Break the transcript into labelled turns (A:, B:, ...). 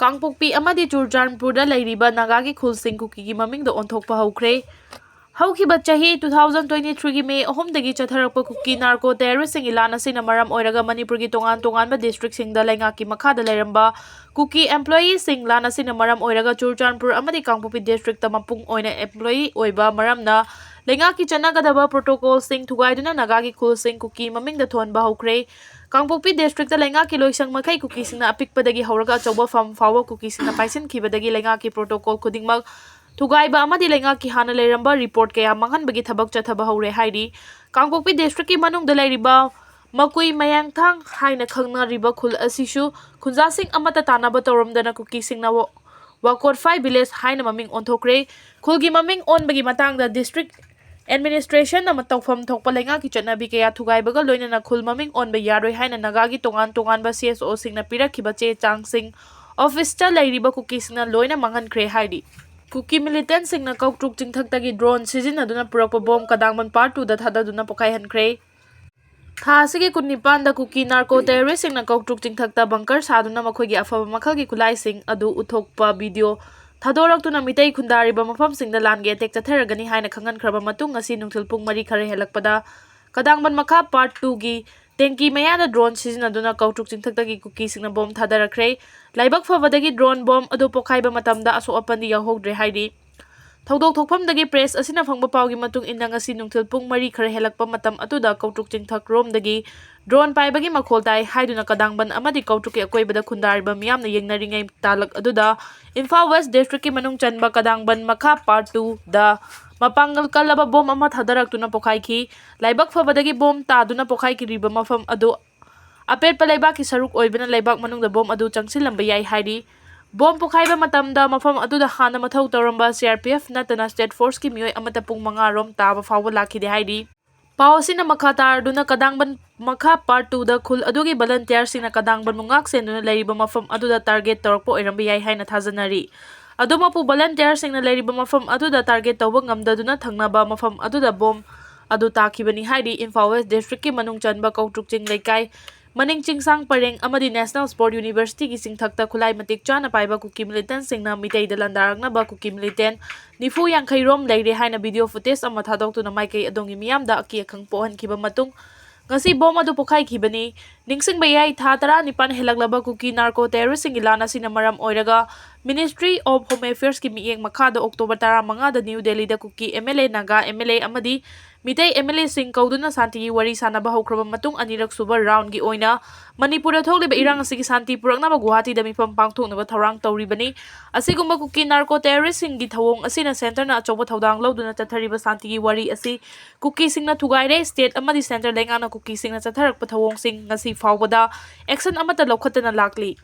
A: Kangpokpi amadi Ccpur Da Leiba Nagagi Kukina Ming Onthokpa Hwkhre chahi 2023 gi May 3 dagi chatharakpa Kukina terrorist sing ilana sina maram oiraga Manipuri gi tongan district sing da laingaki makhada leiramba Kuki employee sing lana sina maram oiraga Ccpur amadi Kangpokpi district ta mapung oina employee oiba maramna laingaki chanagadaba protocol sing thugaiduna Nagagi Kuki maming da thonba Hwkhre Kangpokpi district ta laingaki loisang makai Kuki singna apikpadagi hauraga achauba fam fawa Kuki singna paisin khibadagi laingaki protocol khudingmak Thugaiba amadi laingaki hana leiramba report kaya manghanbagi thabak chathaba hore haidi Kangpokpi district ki manungda leiriba makui mayangthang haina khangnariba khul asishu khunjasing amata tanaba tawramdana Kuki singna wakot 5 village haina maming onthokre khulgi maming onbagi matangda district administration na matawfam thokpa laingaki chanabi kaya thugaibaga loinana khul maming onba yaroi haina nagagi tongan ba CSO singna pirakhiba che changsing office ta leiriba Kuki singna loina manghankhre haidi Kuki militant singna kautruk chingthaktagi drone sizinaduna purakpa bomb kadangman part 2 da thadaduna pokhaihankhre Tha asigi kunnipan da Kuki narco terrorist singna kautruk chingthakta bunker saduna makhoigi afaba makhalgi khulai sing adu uthokpa video Thadoraktuna mitei khundariba mafam singda lange attack chatharagani haina khangankraba matung ngasi nungthil pung 3 khare helakpada kadangban makha part 2 gi Tenki mayada drone sizinaduna kautruk chingthaktagi Kuki singna bomb thadarakre laibak fabadagi drone bomb adu pokhaiba matamda aso apandi yahogdre haidi Thodok thokphamdagi press asina phangba pawgi matung inna ngasi nungthil pung 3 khare helakpa matam atuda kautruk chingthak romdagi drone paibagi makhol tai haiduna kadangban amadi kautruk ki akoibada khundariba miyamna yengnaringai talak aduda Imphal West district ki manung chanba kadangban makha part 2 da Mapangal kalaba bom ama thadarakuna pokhaiki laibak fabadagi bom taduna pokhaiki riba mafam adu apet palaibak ki saruk oibana laibak manungda bom adu changsilamba yai haidi bom pokhaiba matamda mafam adu da hana mathau tawramba CRPF natana state force ki mioi amata pung 5 rom taba fawba lakhide haidi Pawsina makha tarduna kadangban makha part 2 da khul adugi volunteer sina kadangban mungak senduna leiriba mafam adu da target tawrakpa oiramba yai haina thajanari Adumapu volunteer singna leiriba mafam aduda target tawba ngamdaduna thangnaba mafam aduda bom adu takibani haidi Imphal West district ki manung chanba kautruk ching leikai maning chingsang pareng amadi National Sport University ki singthakta khulai matik chana paiba Kuki militant singna mitei dalandarakna ba Kuki militant nifu yangkhai rom leire haina video footage ama thadoktuna maikai adongi miyamda aki akhang pohan khiba matung ngasi bom adu pokhai khibani ningsing bayai tha tara nipan helaklaba Kuki narco terrorist sing ilana sina maram oiraga Ministry of Home Affairs ki mieng makhada October 15 da New Delhi da Kuki MLA Naga MLA amadi mitei MLA sing kauduna santi wari sanaba hawkraba matung anirak suba round gi oina Manipuri tholiba irang asigi santi puraknaba Guwahati da mifam pangthoknaba tharang tawribani asigumba Kuki narco terrorist sing gi thawong asina center na achoba thodang loduna chathariba santi gi wari asi Kuki singna thugaire state amadi center lengana Kuki singna chatharakpa thawong sing ngasi fawbada action amata lokhatana lakli